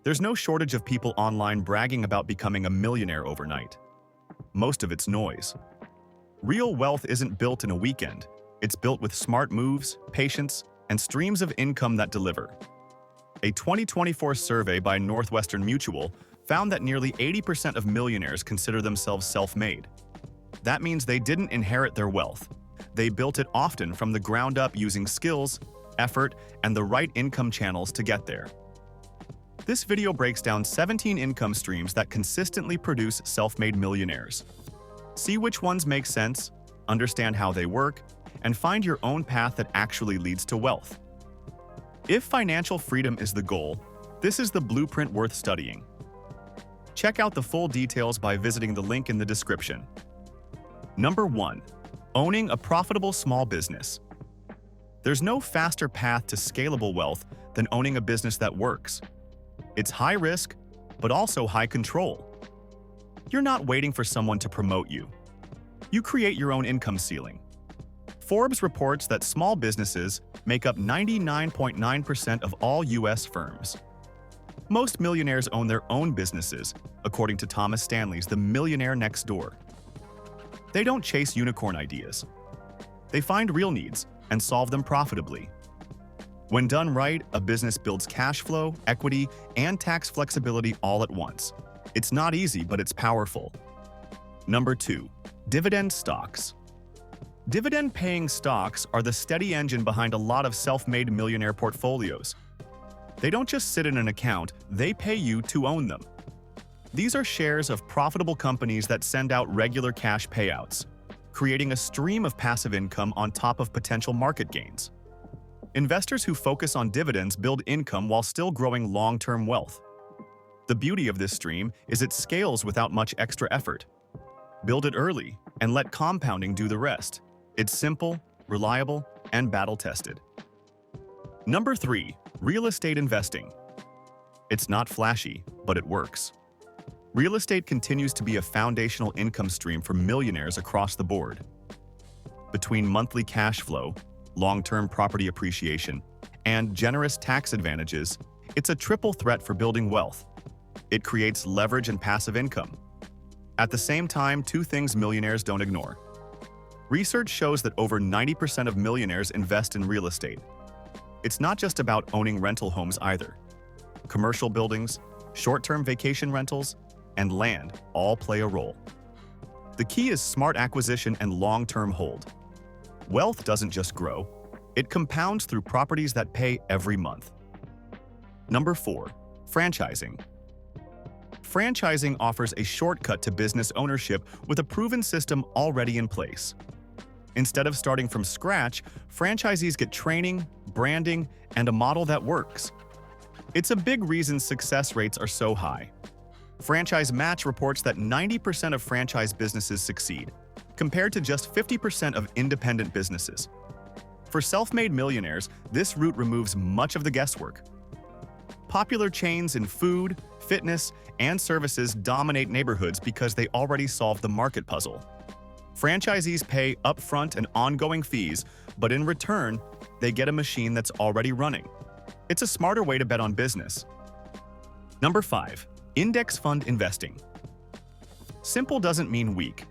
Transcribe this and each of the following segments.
There's no shortage of people online bragging about becoming a millionaire overnight. Most of it's noise. Real wealth isn't built in a weekend. It's built with smart moves, patience, and streams of income that deliver. A 2024 survey by Northwestern Mutual found that nearly 80% of millionaires consider themselves self-made. That means they didn't inherit their wealth. They built it often from the ground up using skills, effort, and the right income channels to get there. This video breaks down 17 income streams that consistently produce self-made millionaires. See which ones make sense, understand how they work, and find your own path that actually leads to wealth. If financial freedom is the goal, this is the blueprint worth studying. Check out the full details by visiting the link in the description. Number 1. Owning a profitable small business. There's no faster path to scalable wealth than owning a business that works. It's high risk, but also high control. You're not waiting for someone to promote you. You create your own income ceiling. Forbes reports that small businesses make up 99.9% of all U.S. firms. Most millionaires own their own businesses, according to Thomas Stanley's The Millionaire Next Door. They don't chase unicorn ideas. They find real needs and solve them profitably. When done right, a business builds cash flow, equity, and tax flexibility all at once. It's not easy, but it's powerful. Number 2. Dividend stocks. Dividend-paying stocks are the steady engine behind a lot of self-made millionaire portfolios. They don't just sit in an account, they pay you to own them. These are shares of profitable companies that send out regular cash payouts, creating a stream of passive income on top of potential market gains. Investors who focus on dividends build income while still growing long-term wealth. The beauty of this stream is it scales without much extra effort. Build it early and let compounding do the rest. It's simple, reliable, and battle-tested. Number 3. Real estate investing. It's not flashy, but it works. Real estate continues to be a foundational income stream for millionaires across the board. Between monthly cash flow, long-term property appreciation, and generous tax advantages, it's a triple threat for building wealth. It creates leverage and passive income. At the same time, two things millionaires don't ignore. Research shows that over 90% of millionaires invest in real estate. It's not just about owning rental homes either. Commercial buildings, short-term vacation rentals, and land all play a role. The key is smart acquisition and long-term hold. Wealth doesn't just grow, it compounds through properties that pay every month. Number 4. Franchising. Franchising offers a shortcut to business ownership with a proven system already in place. Instead of starting from scratch, franchisees get training, branding, and a model that works. It's a big reason success rates are so high. Franchise Match reports that 90% of franchise businesses succeed, compared to just 50% of independent businesses. For self-made millionaires, this route removes much of the guesswork. Popular chains in food, fitness, and services dominate neighborhoods because they already solve the market puzzle. Franchisees pay upfront and ongoing fees, but in return, they get a machine that's already running. It's a smarter way to bet on business. Number 5. Index fund investing. Simple doesn't mean weak.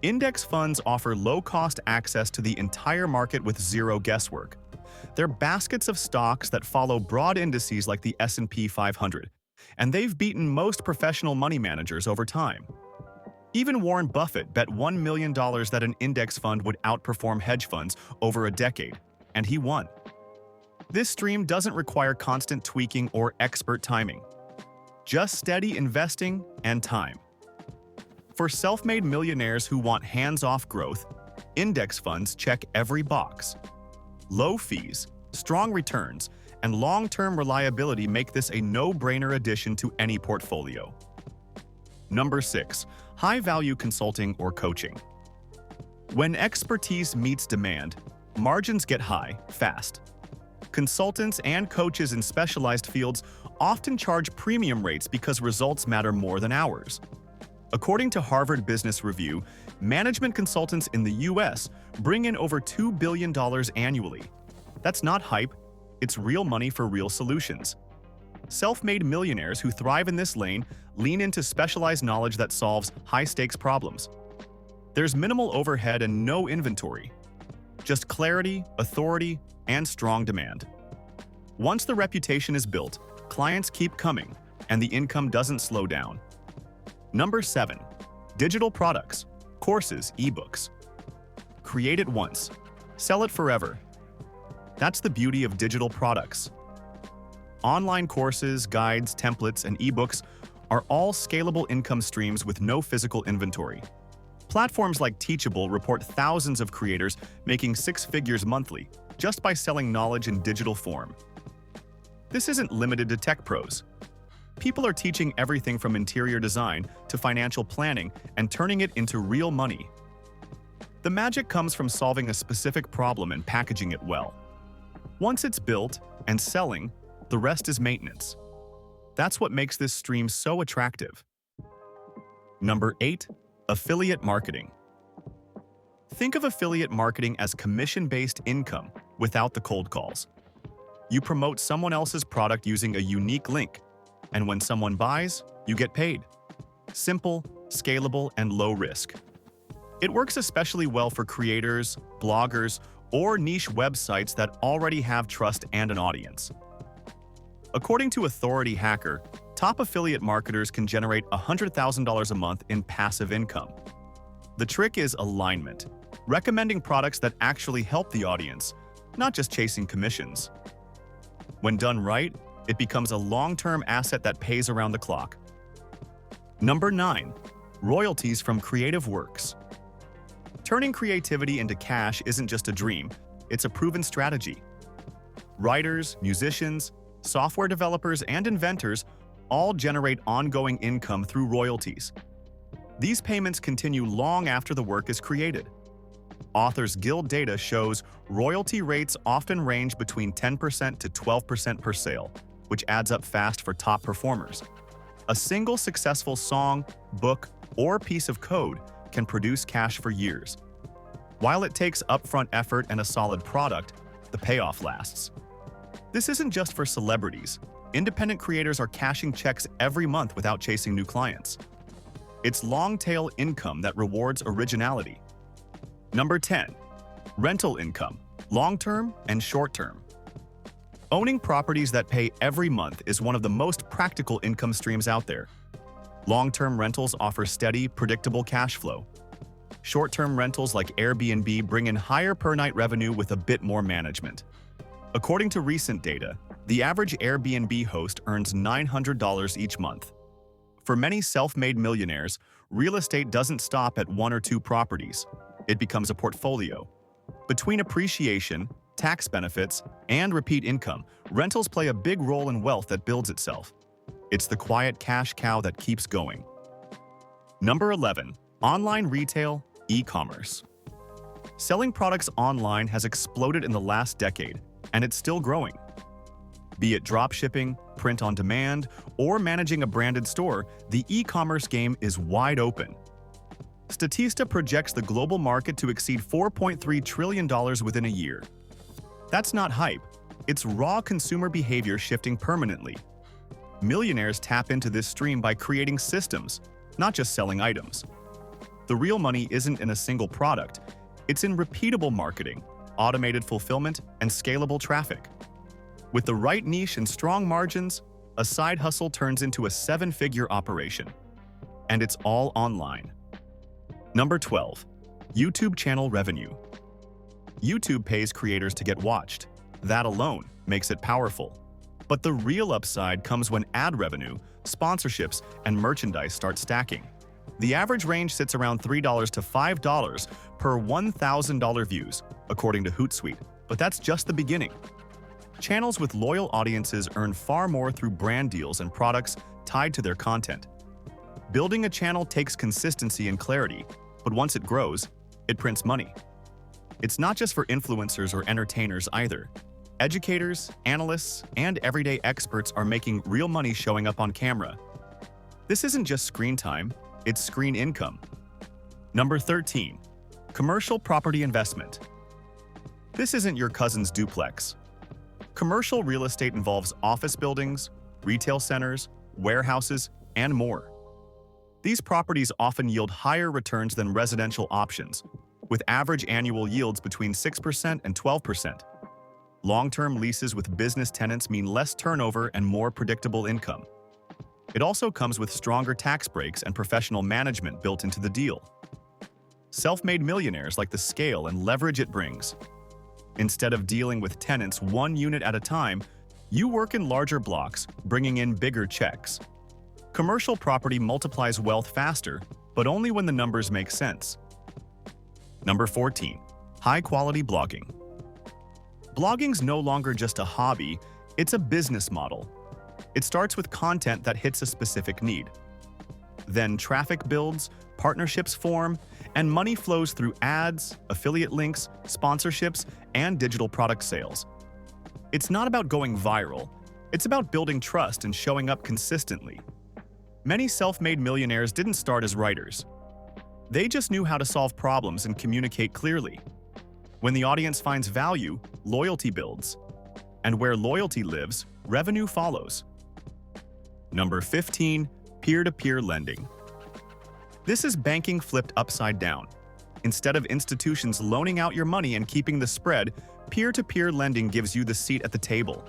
Index funds offer low-cost access to the entire market with zero guesswork. They're baskets of stocks that follow broad indices like the S&P 500, and they've beaten most professional money managers over time. Even Warren Buffett bet $1 million that an index fund would outperform hedge funds over a decade, and he won. This stream doesn't require constant tweaking or expert timing. Just steady investing and time. For self-made millionaires who want hands-off growth, index funds check every box. Low fees, strong returns, and long-term reliability make this a no-brainer addition to any portfolio. Number 6. High-value consulting or coaching. When expertise meets demand, margins get high, fast. Consultants and coaches in specialized fields often charge premium rates because results matter more than hours. According to Harvard Business Review, management consultants in the U.S. bring in over $2 billion annually. That's not hype, it's real money for real solutions. Self-made millionaires who thrive in this lane lean into specialized knowledge that solves high-stakes problems. There's minimal overhead and no inventory, just clarity, authority, and strong demand. Once the reputation is built, clients keep coming, and the income doesn't slow down. Number 7. Digital products, courses, ebooks. Create it once, sell it forever. That's the beauty of digital products. Online courses, guides, templates, and ebooks are all scalable income streams with no physical inventory. Platforms like Teachable report thousands of creators making 6 figures monthly just by selling knowledge in digital form. This isn't limited to tech pros. People are teaching everything from interior design to financial planning and turning it into real money. The magic comes from solving a specific problem and packaging it well. Once it's built and selling, the rest is maintenance. That's what makes this stream so attractive. Number 8. Affiliate marketing. Think of affiliate marketing as commission-based income without the cold calls. You promote someone else's product using a unique link, and when someone buys, you get paid. Simple, scalable, and low risk. It works especially well for creators, bloggers, or niche websites that already have trust and an audience. According to Authority Hacker, top affiliate marketers can generate $100,000 a month in passive income. The trick is alignment, recommending products that actually help the audience, not just chasing commissions. When done right, it becomes a long-term asset that pays around the clock. Number 9. Royalties from creative works. Turning creativity into cash isn't just a dream, it's a proven strategy. Writers, musicians, software developers, and inventors all generate ongoing income through royalties. These payments continue long after the work is created. Authors Guild data shows royalty rates often range between 10% to 12% per sale, which adds up fast for top performers. A single successful song, book, or piece of code can produce cash for years. While it takes upfront effort and a solid product, the payoff lasts. This isn't just for celebrities. Independent creators are cashing checks every month without chasing new clients. It's long-tail income that rewards originality. Number 10. Rental income, long-term and short-term. Owning properties that pay every month is one of the most practical income streams out there. Long-term rentals offer steady, predictable cash flow. Short-term rentals like Airbnb bring in higher per-night revenue with a bit more management. According to recent data, the average Airbnb host earns $900 each month. For many self-made millionaires, real estate doesn't stop at 1 or 2 properties. It becomes a portfolio. Between appreciation, tax benefits, and repeat income, rentals play a big role in wealth that builds itself. It's the quiet cash cow that keeps going. Number 11. Online retail, e-commerce. Selling products online has exploded in the last decade, and it's still growing. Be it dropshipping, print on demand, or managing a branded store, the e-commerce game is wide open. Statista projects the global market to exceed $4.3 trillion within a year. That's not hype, it's raw consumer behavior shifting permanently. Millionaires tap into this stream by creating systems, not just selling items. The real money isn't in a single product, it's in repeatable marketing, automated fulfillment, and scalable traffic. With the right niche and strong margins, a side hustle turns into a 7-figure operation. And it's all online. Number 12. YouTube channel revenue. YouTube pays creators to get watched. That alone makes it powerful. But the real upside comes when ad revenue, sponsorships, and merchandise start stacking. The average range sits around $3 to $5 per $1,000 views, according to Hootsuite, but that's just the beginning. Channels with loyal audiences earn far more through brand deals and products tied to their content. Building a channel takes consistency and clarity, but once it grows, it prints money. It's not just for influencers or entertainers either. Educators, analysts, and everyday experts are making real money showing up on camera. This isn't just screen time, it's screen income. Number 13. Commercial property investment. This isn't your cousin's duplex. Commercial real estate involves office buildings, retail centers, warehouses, and more. These properties often yield higher returns than residential options, with average annual yields between 6% and 12%. Long-term leases with business tenants mean less turnover and more predictable income. It also comes with stronger tax breaks and professional management built into the deal. Self-made millionaires like the scale and leverage it brings. Instead of dealing with tenants one unit at a time, you work in larger blocks, bringing in bigger checks. Commercial property multiplies wealth faster, but only when the numbers make sense. Number 14. High-quality blogging. Blogging's no longer just a hobby, it's a business model. It starts with content that hits a specific need. Then traffic builds, partnerships form, and money flows through ads, affiliate links, sponsorships, and digital product sales. It's not about going viral, it's about building trust and showing up consistently. Many self-made millionaires didn't start as writers. They just knew how to solve problems and communicate clearly. When the audience finds value, loyalty builds. And where loyalty lives, revenue follows. Number 15. Peer-to-peer lending. This is banking flipped upside down. Instead of institutions loaning out your money and keeping the spread, peer-to-peer lending gives you the seat at the table.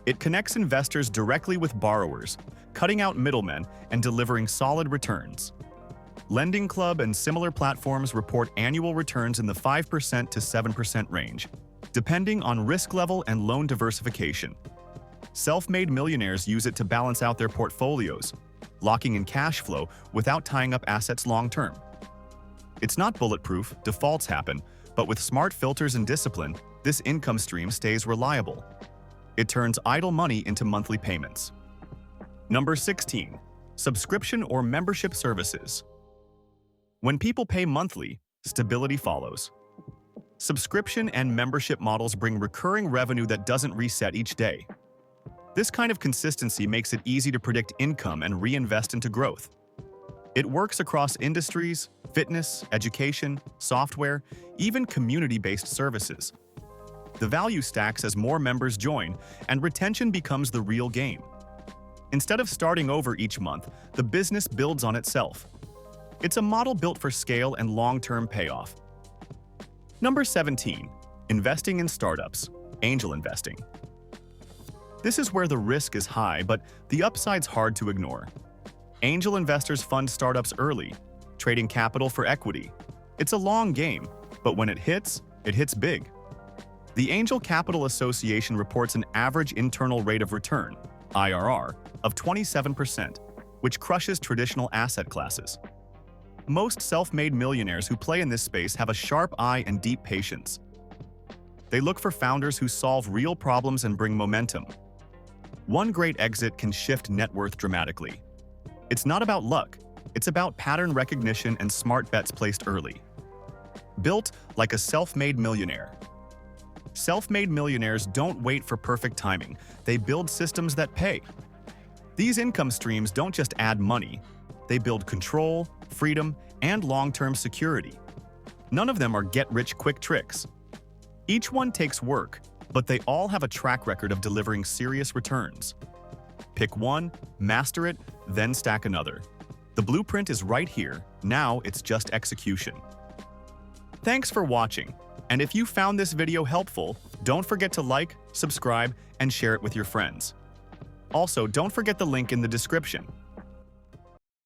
It connects investors directly with borrowers, cutting out middlemen and delivering solid returns. Lending Club and similar platforms report annual returns in the 5% to 7% range, depending on risk level and loan diversification. Self-made millionaires use it to balance out their portfolios, locking in cash flow without tying up assets long-term. It's not bulletproof, defaults happen, but with smart filters and discipline, this income stream stays reliable. It turns idle money into monthly payments. Number 16. Subscription or membership services. When people pay monthly, stability follows. Subscription and membership models bring recurring revenue that doesn't reset each day. This kind of consistency makes it easy to predict income and reinvest into growth. It works across industries, fitness, education, software, even community-based services. The value stacks as more members join, and retention becomes the real game. Instead of starting over each month, the business builds on itself. It's a model built for scale and long-term payoff. Number 17. Investing in startups, angel investing. This is where the risk is high, but the upside's hard to ignore. Angel investors fund startups early, trading capital for equity. It's a long game, but when it hits big. The Angel Capital Association reports an average internal rate of return, IRR, of 27%, which crushes traditional asset classes. Most self-made millionaires who play in this space have a sharp eye and deep patience. They look for founders who solve real problems and bring momentum. One great exit can shift net worth dramatically. It's not about luck, it's about pattern recognition and smart bets placed early. Built like a self-made millionaire. Self-made millionaires don't wait for perfect timing, they build systems that pay. These income streams don't just add money, they build control, freedom, and long-term security. None of them are get-rich-quick tricks. Each one takes work, but they all have a track record of delivering serious returns. Pick one, master it, then stack another. The blueprint is right here, now it's just execution. Thanks for watching, and if you found this video helpful, don't forget to like, subscribe, and share it with your friends. Also, don't forget the link in the description.